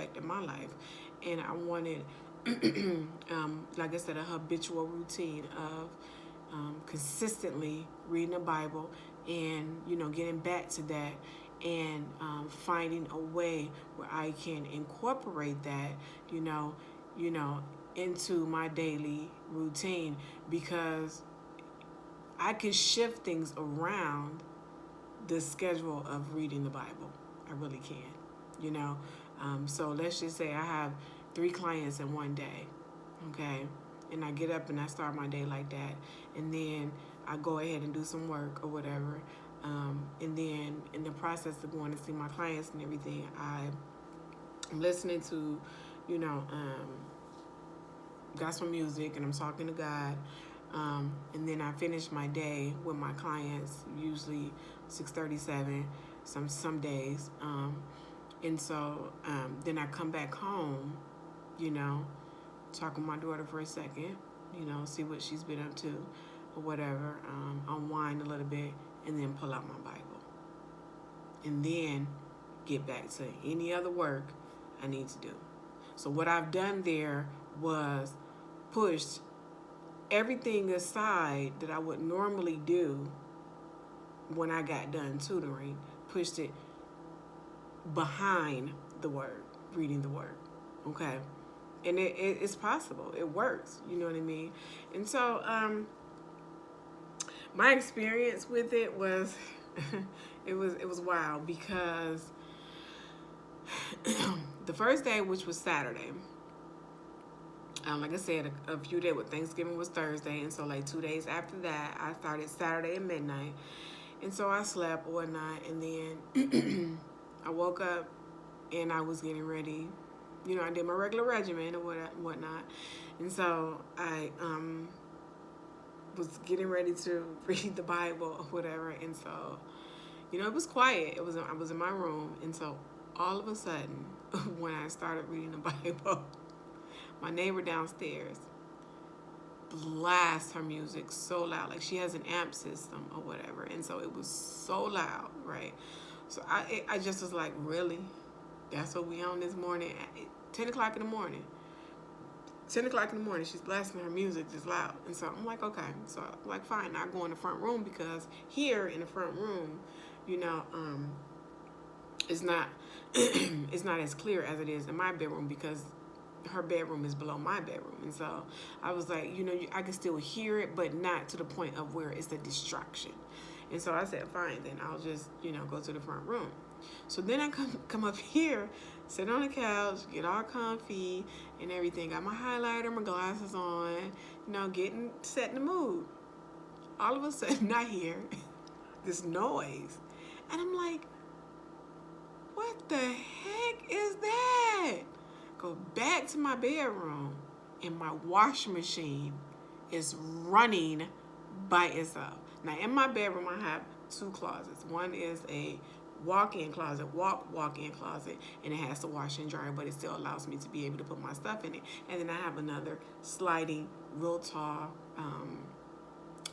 affected my life. And I wanted, like I said, a habitual routine of consistently reading the Bible and, getting back to that and finding a way where I can incorporate that, you know, you know, into my daily routine, because I can shift things around the schedule of reading the Bible. I really can, you know. So let's just say I have 3 clients in one day, okay? And I get up and I start my day like that. And then I go ahead and do some work or whatever. And then in the process of going to see my clients and everything, I'm listening to, you know, gospel music, and I'm talking to God. And then I finish my day with my clients, usually 6:37, some days. And so then I come back home, you know, talk with my daughter for a second, see what she's been up to or whatever, unwind a little bit, and then pull out my Bible. And then get back to any other work I need to do. So what I've done there was pushed everything aside that I would normally do when I got done tutoring, pushed it behind the word, reading the word, okay? And it's possible. It works, you know what I mean? And so my experience with it was, it was wild, because the first day, which was Saturday, like I said, a few days with Thanksgiving was Thursday, and so like 2 days after that, I started Saturday at midnight, and so I slept all night, and then I woke up and I was getting ready. I did my regular regimen or whatnot, and so I was getting ready to read the Bible or whatever, and so it was quiet. I was in my room, and so all of a sudden, when I started reading the Bible, my neighbor downstairs blasts her music so loud, like she has an amp system or whatever, and so it was so loud, right? So I just was like, really? That's what we on this morning at 10 o'clock in the morning. 10 o'clock in the morning, she's blasting her music just loud. And so I'm like, okay. So I'm like, fine, I go in the front room, because here in the front room, it's not it's not as clear as it is in my bedroom, because her bedroom is below my bedroom. And so I was like, I can still hear it, but not to the point of where it's a distraction. And so I said, fine, then I'll just, go to the front room. So then I come up here, sit on the couch, get all comfy and everything. Got my highlighter, my glasses on, getting set in the mood. All of a sudden, I hear this noise. And I'm like, what the heck is that? Go back to my bedroom, and my washing machine is running by itself. Now, in my bedroom, I have 2 closets. One is a walk-in closet, walk-in closet, and it has the washer and dryer, but it still allows me to be able to put my stuff in it. And then I have another sliding, real tall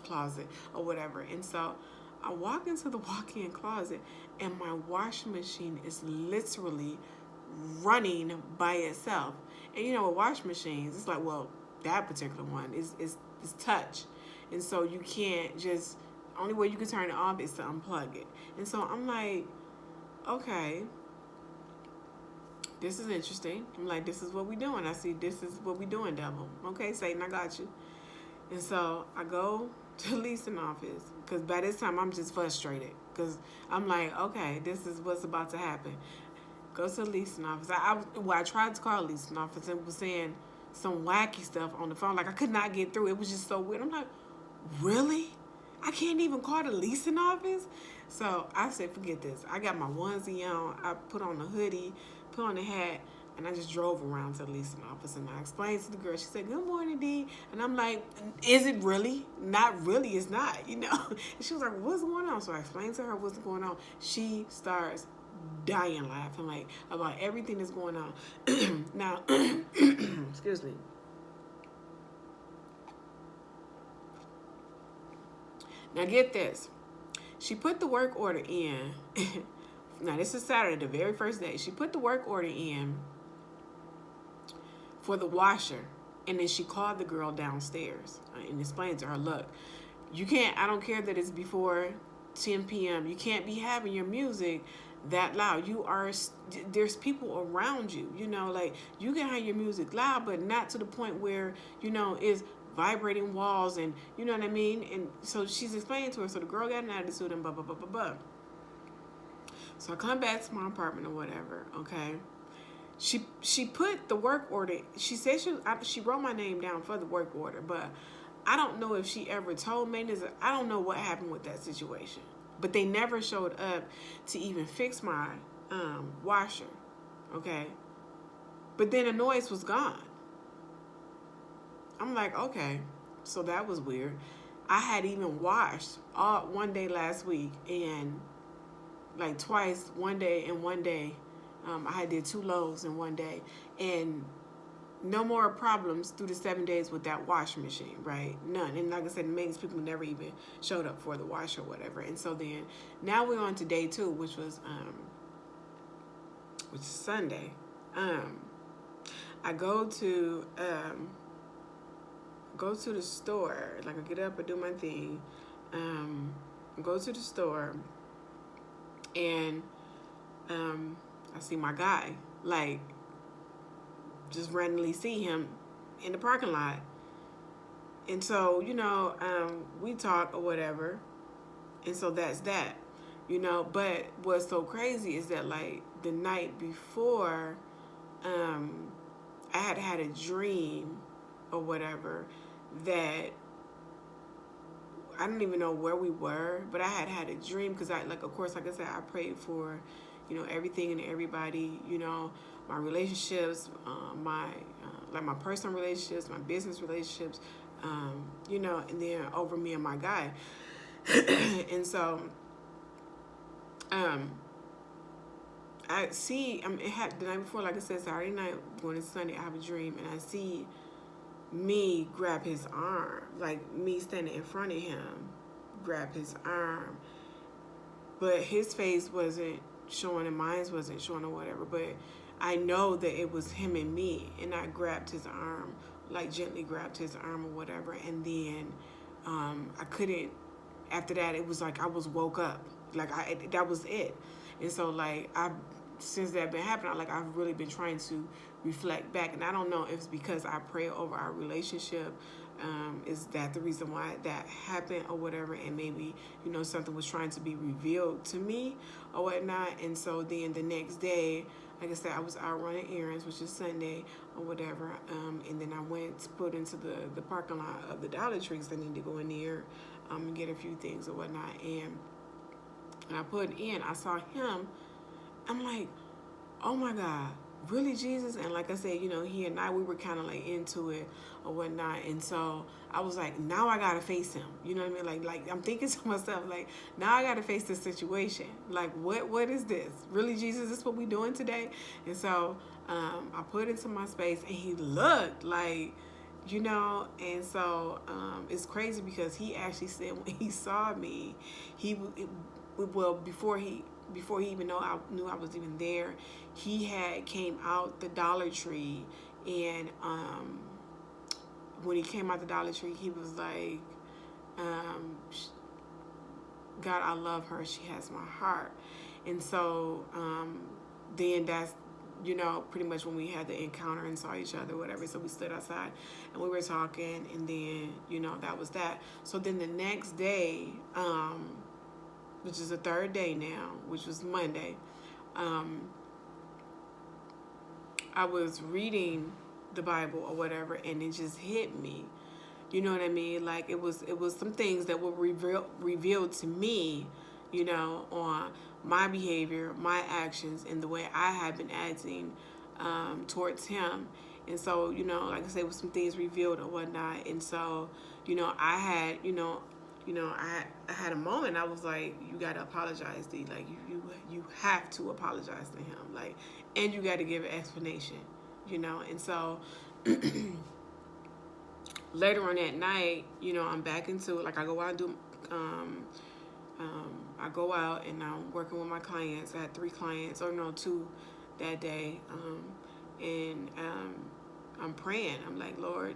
closet or whatever. And so I walk into the walk-in closet, and my washing machine is literally running by itself. And with washing machines, it's like, well, that particular one is touch, and so you can't just, only way you can turn it off is to unplug it. And so I'm like, okay, this is interesting. I'm like, this is what we doing. I see, this is what we doing, devil. Okay, Satan, I got you. And so I go to the leasing office, because by this time I'm just frustrated, because I'm like, okay, this is what's about to happen. Go to the leasing office. I tried to call the leasing office and was saying some wacky stuff on the phone. Like, I could not get through. It was just so weird. I'm like, really? I can't even call the leasing office? So I said, forget this. I got my onesie on. I put on the hoodie, put on the hat, and I just drove around to the leasing office. And I explained to the girl. She said, good morning, Dee. And I'm like, is it really? Not really. It's not, And she was like, what's going on? So I explained to her what's going on. She starts dying laughing, like, about everything that's going on. Now, excuse me. Now get this. She put the work order in. Now this is Saturday, the very first day. She put the work order in for the washer. And then she called the girl downstairs and explained to her, look, you can't, I don't care that it's before 10 p.m. You can't be having your music that loud. There's people around you, like you can have your music loud, but not to the point where, it's vibrating walls and, you know what I mean? And so she's explaining to her, so the girl got an attitude and blah, blah, blah, blah, blah. So I come back to my apartment or whatever, okay? She put the work order. She said she wrote my name down for the work order, but I don't know if she ever told maintenance. I don't know what happened with that situation. But they never showed up to even fix my washer, okay? But then the noise was gone. I'm like, okay, so that was weird. I had even washed one day last week and like twice, one day and one day. I did 2 loads in one day, and no more problems through the 7 days with that washing machine, right? None. And like I said, the maintenance people never even showed up for the wash or whatever. And so then now we're on to day 2, which is Sunday. I go to the store. Like I get up, I do my thing. Go to the store, and I see my guy, like, just randomly see him in the parking lot. And so, we talk or whatever. And so that's that, But what's so crazy is that, like, the night before, I had a dream or whatever that I don't even know where we were, but I had a dream because of course, like I said, I prayed for, everything and everybody, my relationships, my personal relationships, my business relationships, and then over me and my guy. And so, I see, it happened the night before, like I said, Saturday night, going to Sunday, I have a dream, and I see me grab his arm, like me standing in front of him, grab his arm, but his face wasn't showing and mine wasn't showing or whatever, but I know that it was him and me, and I grabbed his arm, like gently grabbed his arm or whatever, and then I couldn't, after that, it was like I was woke up, like that was it. And so, like, since that been happening, I've really been trying to reflect back, and I don't know if it's because I pray over our relationship. Is that the reason why that happened or whatever? And maybe, something was trying to be revealed to me or whatnot. And so then the next day, like I said, I was out running errands, which is Sunday or whatever. And then I went to put into the parking lot of the Dollar Tree because I need to go in there and get a few things or whatnot. And I put in, I saw him. I'm like, oh my God, really, Jesus? And like I said, he and I, we were kind of like into it or whatnot. And so I was like, now I got to face him. You know what I mean? Like I'm thinking to myself, like, now I got to face this situation. Like, what is this? Really, Jesus, this what we doing today? And so I put into my space, and he looked like, and so it's crazy because he actually said when he saw me, before he even knew I was even there, he had came out the Dollar Tree, and when he came out the Dollar Tree, he was like, God, I love her. She has my heart. And so then that's, pretty much when we had the encounter and saw each other, whatever. So we stood outside and we were talking, and then, that was that. So then the next day, which is the 3rd day now, which was Monday, I was reading the Bible or whatever, and it just hit me. You know what I mean? Like it was some things that were revealed to me, on my behavior, my actions, and the way I had been acting towards him. And so, like I said, with some things revealed or whatnot. And so, I had, I had a moment. I was like, you got to apologize, D. Like, you have to apologize to him. Like, and you got to give an explanation, And so later on that night, I'm back into it. Like, I go out and do, I go out and I'm working with my clients. I had 3 clients, or no, 2 that day. And I'm praying. I'm like, Lord,